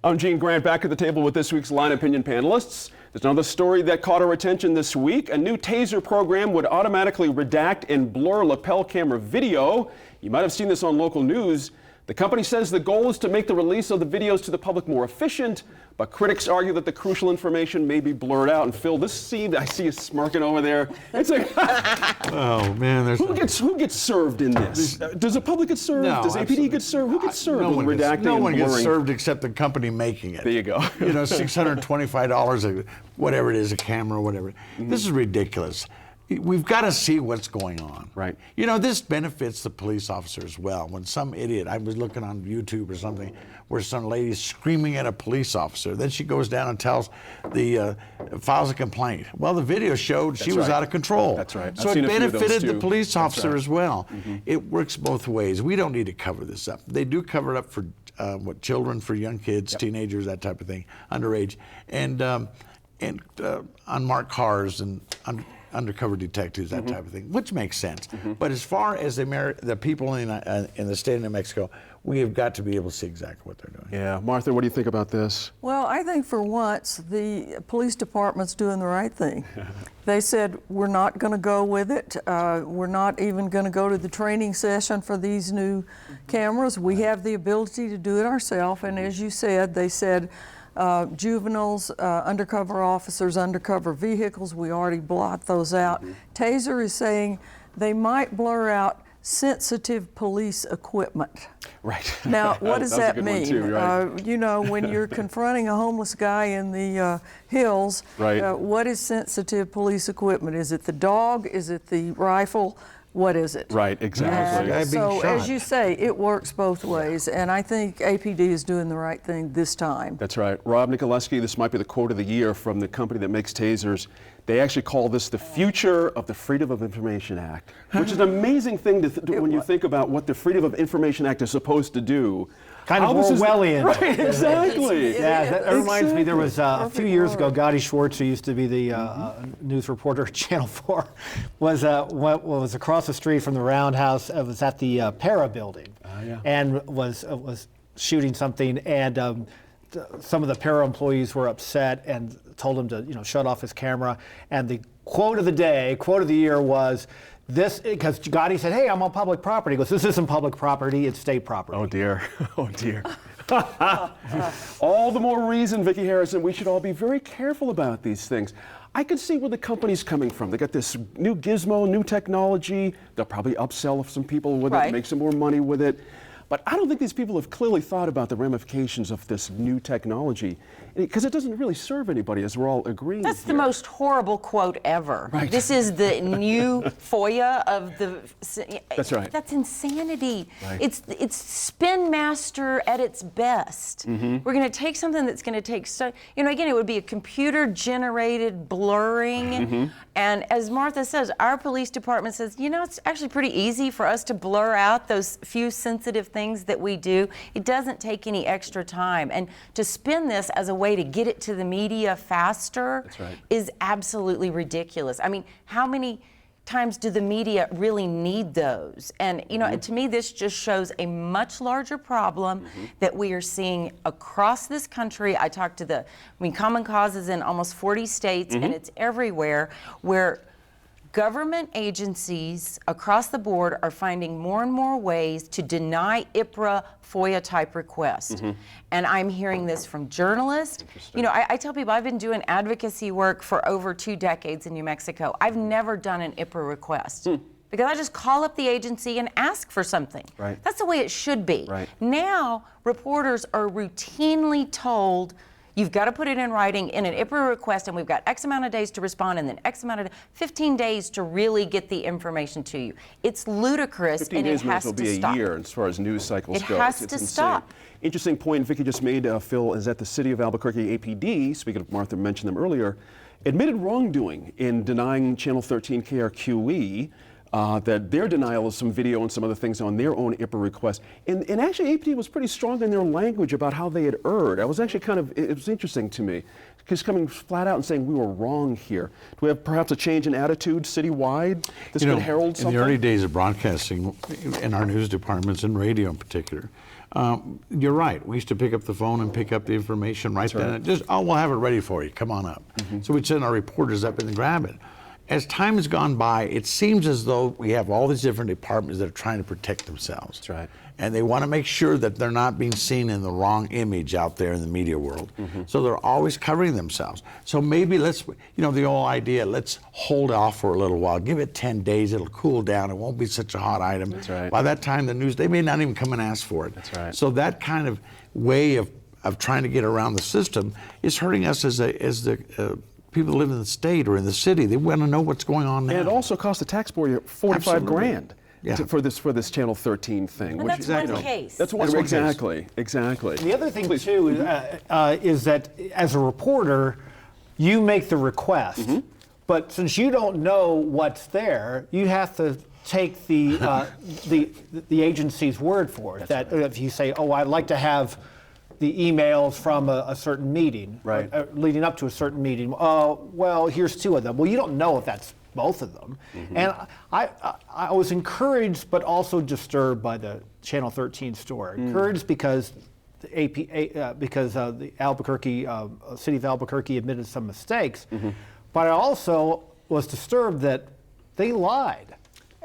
I'm Gene Grant, back at the table with this week's Line Opinion panelists. There's another story that caught our attention this week. A new TASER program would automatically redact and blur lapel camera video. You might have seen this on local news. The company says the goal is to make the release of the videos to the public more efficient, but critics argue that the crucial information may be blurred out. And Phil, this scene, I see you smirking over there. It's like, oh man, who gets served in this? Does the public get served? No, Does APD get served? Who gets served? No one with redacting no one and blurring? gets served except the company making it. There you go. You know, $625, whatever it is, a camera, whatever. Mm-hmm. This is ridiculous. We've got to see what's going on. Right. You know, this benefits the police officer as well. When some idiot, I was looking on YouTube or something, where some lady's screaming at a police officer. Then she goes down and files a complaint. Well, the video showed she was out of control. That's right. So it benefited the police officer as well. Mm-hmm. It works both ways. We don't need to cover this up. They do cover it up for children, for young kids, teenagers, that type of thing, underage, and unmarked cars and undercover detectives, that type of thing, which makes sense. But as far as the people in the state of New Mexico, we have got to be able to see exactly what they're doing. Yeah, Martha, what do you think about this? Well, I think for once the police department's doing the right thing. They said we're not going to go with it. We're not even going to go to the training session for these new cameras. We have the ability to do it ourselves, and as you said, they said juveniles, undercover officers, undercover vehicles, we already blot those out. TASER is saying they might blur out sensitive police equipment. Right. Now, what does that mean? Too, right? You know, when you're confronting a homeless guy in the hills, what is sensitive police equipment? Is it the dog? Is it the rifle? What is it? Right, exactly. So, as you say, it works both ways, and I think APD is doing the right thing this time. That's right. Rob Nicoleski, this might be the quote of the year from the company that makes tasers. They actually call this the future of the Freedom of Information Act, which is an amazing thing to when you think about what the Freedom of Information Act is supposed to do. Kind of Orwellian. Right, exactly. Yeah, that reminds me, there was a few years ago, Gotti Schwartz, who used to be the news reporter at Channel 4, was across the street from the Roundhouse. It was at the Para building, and was shooting something, and some of the Para employees were upset and told him to shut off his camera. And the quote of the year was, this, because Gotti said, hey, I'm on public property. He goes, this isn't public property, it's state property. Oh dear, oh dear. All the more reason, Vicki Harrison, we should all be very careful about these things. I can see where the company's coming from. They got this new gizmo, new technology. They'll probably upsell some people with it, make some more money with it. But I don't think these people have clearly thought about the ramifications of this new technology, because it doesn't really serve anybody, as we're all agreeing. That's the most horrible quote ever. Right. This is the new FOIA of the. That's right. That's insanity. Right. It's Spin Master at its best. We're going to take something that's going to take again, it would be a computer-generated blurring. And as Martha says, our police department says, it's actually pretty easy for us to blur out those few sensitive things that we do. It doesn't take any extra time. And to spin this as a way to get it to the media faster is absolutely ridiculous. I mean, how many times do the media really need those? And to me, this just shows a much larger problem that we are seeing across this country. I talked to Common Cause is in almost 40 states, and it's everywhere, where government agencies across the board are finding more and more ways to deny IPRA FOIA type requests. And I'm hearing this from journalists. I tell people I've been doing advocacy work for over 2 decades in New Mexico. I've never done an IPRA request. Because I just call up the agency and ask for something. Right. That's the way it should be. Right. Now, reporters are routinely told, you've got to put it in writing in an IPRA request, and we've got X amount of days to respond, and then X amount of 15 days to really get the information to you. It's ludicrous, and it has to stop. 15 days will be a year as far as news cycles go. It has to stop. Interesting point Vicki just made, Phil, is that the City of Albuquerque APD, speaking of Martha mentioned them earlier, admitted wrongdoing in denying Channel 13 KRQE. That their denial of some video and some other things on their own IPRA request. And actually APD was pretty strong in their language about how they had erred. I was actually it was interesting to me, just coming flat out and saying we were wrong here. Do we have perhaps a change in attitude citywide? This could herald something? In the early days of broadcasting, in our news departments and radio in particular, You're right. We used to pick up the phone and pick up the information right then. And just, we'll have it ready for you. Come on up. So we'd send our reporters up and grab it. As time has gone by, it seems as though we have all these different departments that are trying to protect themselves. That's right. And they want to make sure that they're not being seen in the wrong image out there in the media world. So they're always covering themselves. So maybe let's, the old idea, let's hold off for a little while. Give it 10 days, it'll cool down. It won't be such a hot item. That's right. By that time, the news, they may not even come and ask for it. That's right. So that kind of way of trying to get around the system is hurting us as the people who live in the state or in the city. They want to know what's going on now. And it also cost the taxpayer 45 Absolutely. grand Yeah. for this Channel 13 thing. And that's one case. That's one. That's one case. Exactly. The other thing too is that as a reporter, you make the request, but since you don't know what's there, you have to take the agency's word for it. That if you say, "Oh, I'd like to have the emails from a certain meeting, Right. leading up to a certain meeting," well, here's 2 of them. Well, you don't know if that's both of them. And I was encouraged, but also disturbed by the Channel 13 story. Encouraged because the Albuquerque city of Albuquerque admitted some mistakes, but I also was disturbed that they lied.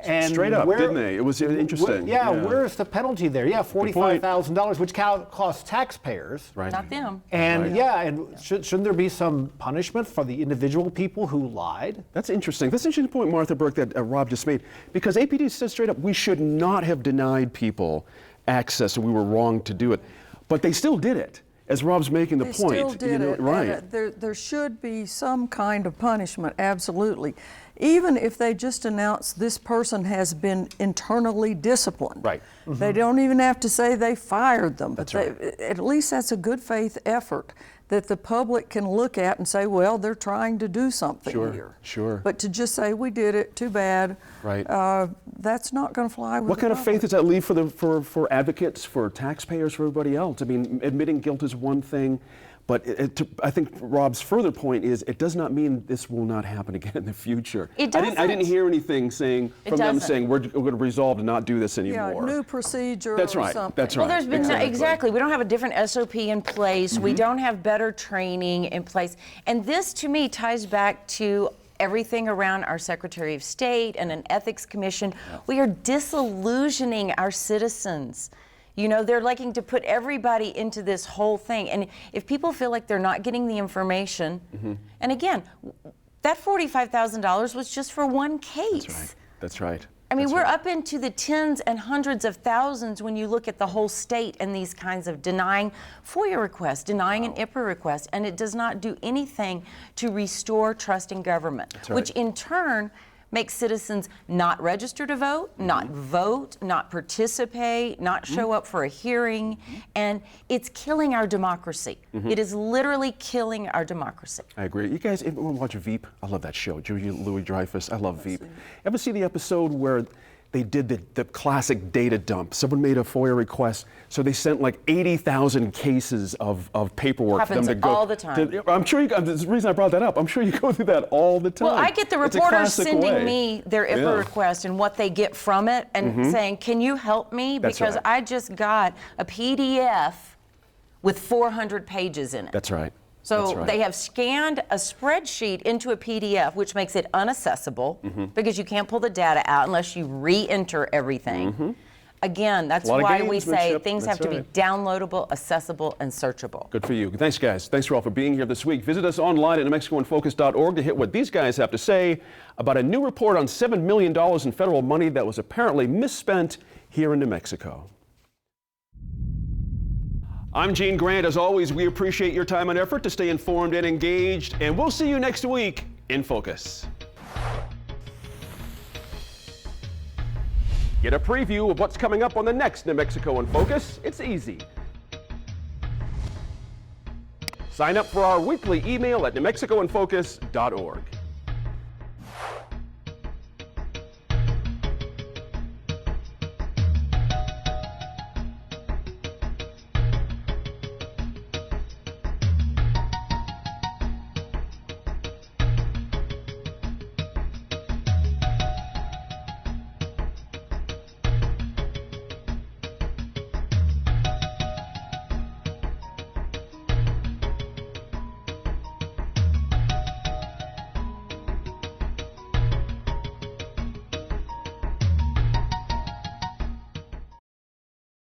And Straight up, didn't they? It was interesting. Where's the penalty there? Yeah, $45,000, which costs taxpayers. Right. Not them. And shouldn't there be some punishment for the individual people who lied? That's interesting. That's an interesting point, Martha Burke, that Rob just made. Because APD says straight up, we should not have denied people access, and we were wrong to do it. But they still did it, as Rob's making the They point. still did it. Right. And, there should be some kind of punishment, absolutely. Even if they just announce this person has been internally disciplined. Right. They don't even have to say they fired them. But That's at least that's a good faith effort that the public can look at and say, well, they're trying to do something here. Sure. But to just say, we did it, too bad. Right. That's not going to fly with What the kind of public. faith does that leave for advocates, for taxpayers, for everybody else? I mean, admitting guilt is one thing, but I think Rob's further point is it does not mean this will not happen again in the future. It doesn't. I didn't hear anything saying from them doesn't. saying we're going to resolve to not do this anymore. Yeah, new procedure That's or right. something. That's right. Well, there's been Exactly. we don't have a different SOP in place. We don't have better training in place. And this to me ties back to everything around our Secretary of State and an ethics commission. We are disillusioning our citizens. They're liking to put everybody into this whole thing. And if people feel like they're not getting the information, and again, that $45,000 was just for one case. That's right. I mean, we're up into the tens and hundreds of thousands when you look at the whole state and these kinds of denying FOIA requests, denying an IPRA request, and it does not do anything to restore trust in government, right. which in turn makes citizens not register to vote, not vote, not participate, not show up for a hearing, and it's killing our democracy. It is literally killing our democracy. I agree. You guys ever watch Veep? I love that show. Julia Louis-Dreyfus. I love Veep. Ever see the episode where they did the classic data dump? Someone made a FOIA request, so they sent like 80,000 cases of paperwork for them Happens to go. all the time. I'm sure that's the reason I brought that up. I'm sure you go through that all the time. Well, I get the It's a reporters classic sending way. me their IPRA request and what they get from it and saying, can you help me? That's Because right. I just got a PDF with 400 pages in it. That's right. So That's right. they have scanned a spreadsheet into a PDF, which makes it unaccessible because you can't pull the data out unless you re-enter everything. Again, that's a lot of why we say gamesmanship. things That's have to be right. downloadable, accessible, and searchable. Good for you. Thanks, guys. Thanks for all for being here this week. Visit us online at NewMexicoInFocus.org to hit what these guys have to say about a new report on $7 million in federal money that was apparently misspent here in New Mexico. I'm Gene Grant. As always, we appreciate your time and effort to stay informed and engaged, and we'll see you next week in Focus. Get a preview of what's coming up on the next New Mexico in Focus. It's easy. Sign up for our weekly email at NewMexicoInFocus.org.